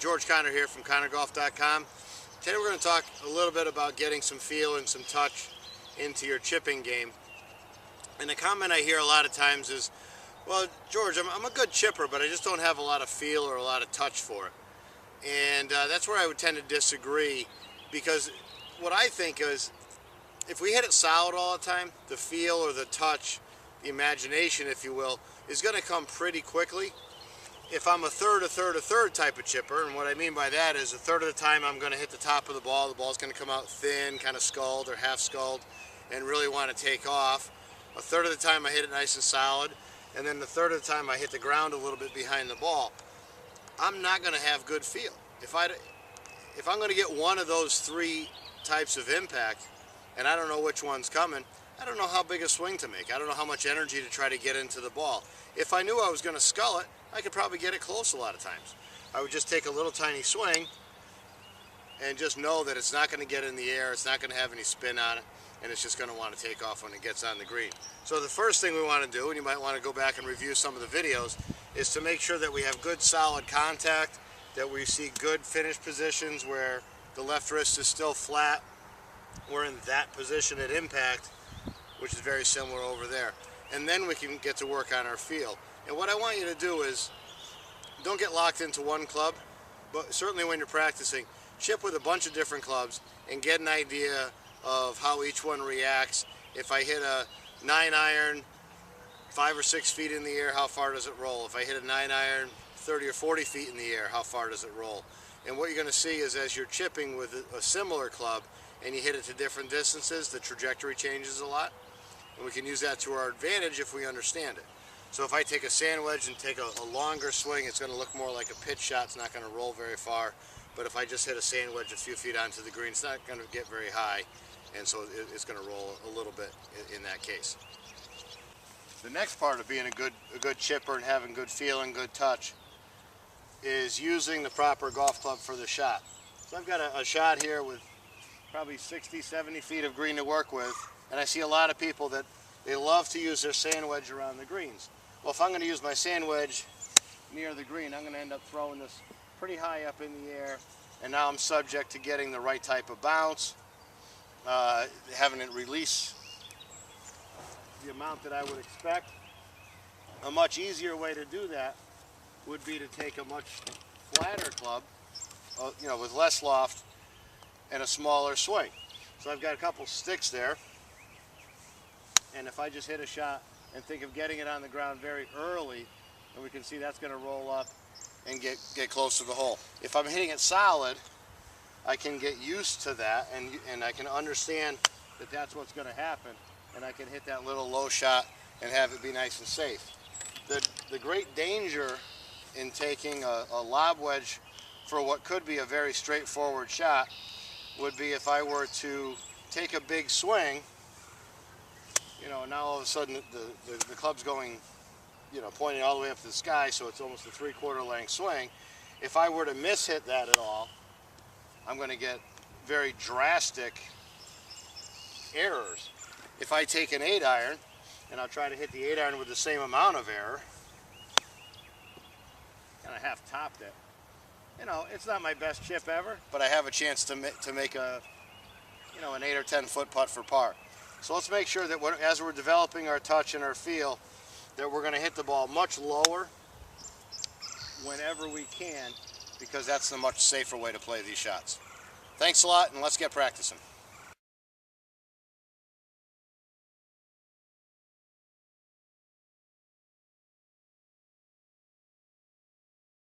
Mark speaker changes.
Speaker 1: George Conner here from ConnerGolf.com. Today we're going to talk a little bit about getting some feel and some touch into your chipping game. And the comment I hear a lot of times is, well, George, I'm a good chipper, but I just don't have a lot of feel or a lot of touch for it. And that's where I would tend to disagree, because what I think is, if we hit it solid all the time, the feel or the touch, the imagination, if you will, is going to come pretty quickly. If I'm a third type of chipper, and what I mean by that is a third of the time I'm going to hit the top of the ball's going to come out thin, kind of sculled or half sculled, and really want to take off. A third of the time I hit it nice and solid, and then the third of the time I hit the ground a little bit behind the ball. I'm not going to have good feel. If I'm going to get one of those three types of impact, and I don't know which one's coming, I don't know how big a swing to make. I don't know how much energy to try to get into the ball. If I knew I was going to scull it, I could probably get it close a lot of times. I would just take a little tiny swing and just know that it's not going to get in the air, it's not going to have any spin on it, and it's just going to want to take off when it gets on the green. So the first thing we want to do, and you might want to go back and review some of the videos, is to make sure that we have good solid contact, that we see good finish positions where the left wrist is still flat. We're in that position at impact, which is very similar over there. And then we can get to work on our feel. And what I want you to do is, don't get locked into one club, but certainly when you're practicing, chip with a bunch of different clubs and get an idea of how each one reacts. If I hit a 9-iron 5 or 6 feet in the air, how far does it roll? If I hit a 9-iron 30 or 40 feet in the air, how far does it roll? And what you're going to see is, as you're chipping with a similar club and you hit it to different distances, the trajectory changes a lot. And we can use that to our advantage if we understand it. So if I take a sand wedge and take a longer swing, it's going to look more like a pitch shot. It's not going to roll very far. But if I just hit a sand wedge a few feet onto the green, it's not going to get very high. And so it's going to roll a little bit in that case. The next part of being a good chipper and having good feel and good touch is using the proper golf club for the shot. So I've got a shot here with probably 60, 70 feet of green to work with. And I see a lot of people that they love to use their sand wedge around the greens. Well, if I'm going to use my sand wedge near the green, I'm going to end up throwing this pretty high up in the air, and now I'm subject to getting the right type of bounce, having it release the amount that I would expect. A much easier way to do that would be to take a much flatter club, with less loft and a smaller swing. So I've got a couple sticks there. And if I just hit a shot and think of getting it on the ground very early, and we can see that's going to roll up and get close to the hole. If I'm hitting it solid, I can get used to that, and I can understand that that's what's going to happen, and I can hit that little low shot and have it be nice and safe. The great danger in taking a lob wedge for what could be a very straightforward shot would be if I were to take a big swing. Now all of a sudden the club's going, pointing all the way up to the sky, so it's almost a 3/4 length swing. If I were to miss-hit that at all, I'm going to get very drastic errors. If I take an 8-iron, and I'll try to hit the 8-iron with the same amount of error, and I half topped it, it's not my best chip ever, but I have a chance to make an 8 or 10 foot putt for par. So let's make sure that as we're developing our touch and our feel, that we're going to hit the ball much lower whenever we can, because that's the much safer way to play these shots. Thanks a lot, and let's get practicing.